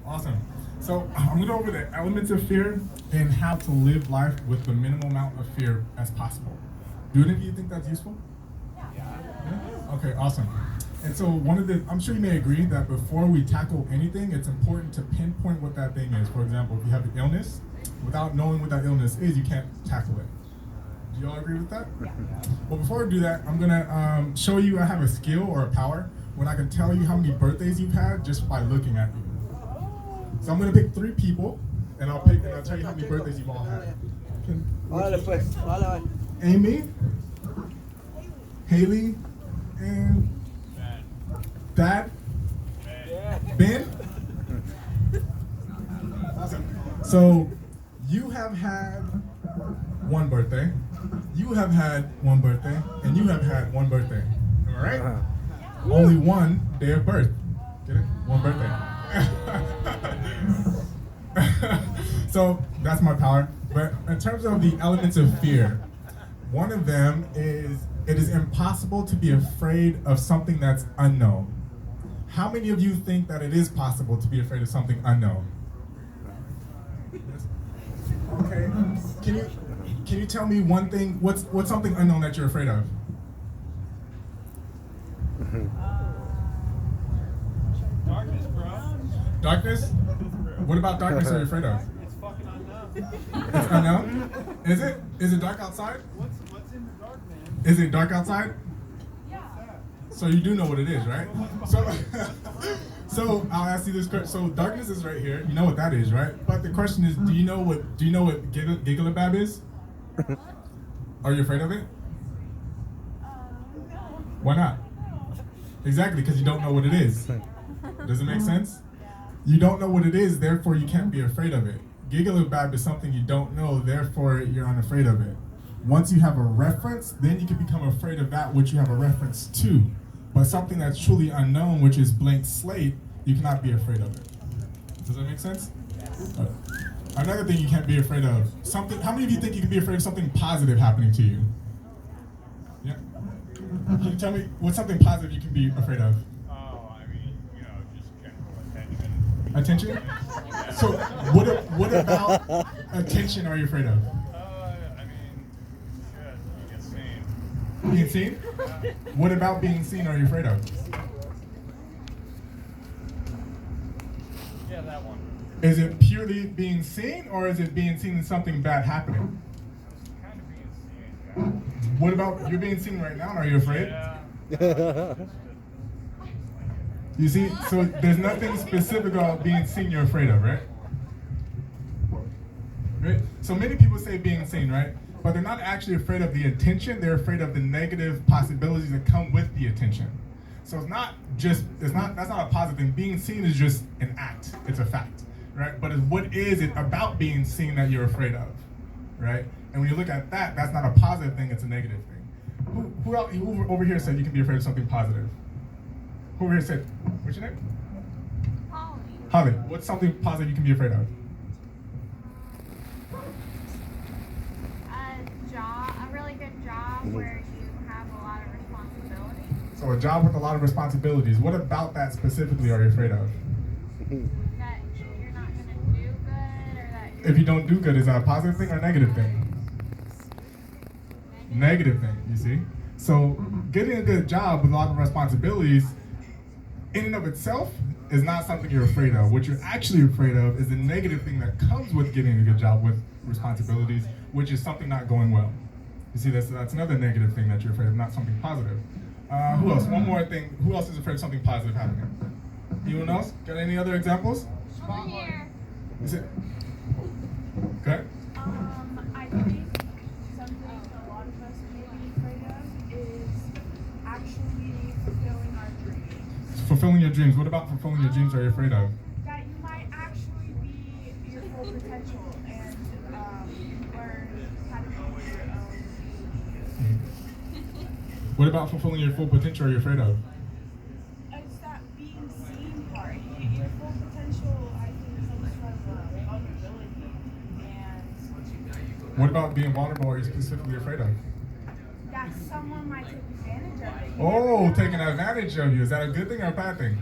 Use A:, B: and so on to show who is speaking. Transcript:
A: Awesome. So I'm going to go over the elements of fear and how to live life with the minimal amount of fear as possible. Do any of you think that's useful? Yeah? Okay, awesome. And so I'm sure you may agree that before we tackle anything, it's important to pinpoint what that thing is. For example, if you have an illness, without knowing what that illness is, you can't tackle it. Do you all agree with that? Yeah. Well, before I do that, I'm gonna show you I have a skill or a power when I can tell you how many birthdays you've had just by looking at you. So I'm gonna pick 3 people, and I'll tell you how many birthdays you've all had. Amy, Haley, and Dad? Ben? Awesome. So you have had 1 birthday, you have had 1 birthday, and you have had 1 birthday. All right? Only 1 day of birth. Get it? 1 birthday. So that's my power. But in terms of the elements of fear, one of them is it is impossible to be afraid of something that's unknown. How many of you think that it is possible to be afraid of something unknown? Okay. Can you tell me one thing? What's something unknown that you're afraid of?
B: Darkness, bro.
A: Darkness? What about darkness are you afraid of?
B: It's fucking unknown.
A: It's unknown? Is it? Is it dark outside?
B: What's in the dark, man?
A: Is it dark outside?
B: Yeah.
A: So you do know what it is, right? So I'll ask you this question. So darkness is right here. You know what that is, right? But the question is, do you know what Gigalabab is? Are you afraid of it? Why not? Exactly, because you don't know what it is. Does it make sense? You don't know what it is, therefore you can't be afraid of it. Gigalabab is something you don't know, therefore you're unafraid of it. Once you have a reference, then you can become afraid of that which you have a reference to. But something that's truly unknown, which is blank slate, you cannot be afraid of it. Does that make sense? Another thing you can't be afraid of. How many of you think you can be afraid of something positive happening to you? Yeah? Can you tell me what's something positive you can be afraid of?
B: Oh, I mean, just general attention.
A: Attention? So what about attention are you afraid of?
B: I mean, shit, you get seen.
A: Being seen? What about being seen are you afraid of?
B: Yeah, that one.
A: Is it purely being seen, or is it being seen in something bad happening?
B: Kind of being seen, yeah.
A: What about you're being seen right now, and are you afraid?
B: Yeah.
A: You see, so there's nothing specific about being seen you're afraid of, right? Right? So many people say being seen, right? But they're not actually afraid of the attention, they're afraid of the negative possibilities that come with the attention. So that's not a positive thing. Being seen is just an act, it's a fact, right? But what is it about being seen that you're afraid of, right? And when you look at that, that's not a positive thing, it's a negative thing. Who over here said you can be afraid of something positive? Who over here said, what's your name?
C: Holly.
A: Holly, what's something positive you can be afraid of?
C: A really good job where you have a lot of responsibility.
A: So a job with a lot of responsibilities. What about that specifically are you afraid of?
C: That you're not going to do good, or that
A: If you don't do good, is that a positive thing or a negative thing? Negative thing, you see? So getting a good job with a lot of responsibilities in and of itself is not something you're afraid of. What you're actually afraid of is the negative thing that comes with getting a good job with responsibilities, which is something not going well. You see, that's another negative thing that you're afraid of, not something positive. Who else? One more thing. Who else is afraid of something positive happening? Anyone else? Got any other examples?
C: over here.
A: Is it? Okay.
D: I think something a lot of us may be afraid of is actually fulfilling our dreams.
A: Fulfilling your dreams. What about fulfilling your dreams are you afraid of?
D: That you might actually be your full potential and learn how to be your own.
A: What about fulfilling your full potential are you afraid of?
D: It's that being seen part. Your full potential, I think, comes from vulnerability. And
A: What about being vulnerable are you specifically afraid of?
D: that someone might take advantage of it.
A: Oh, taking advantage of you. Is that a good thing or a bad thing?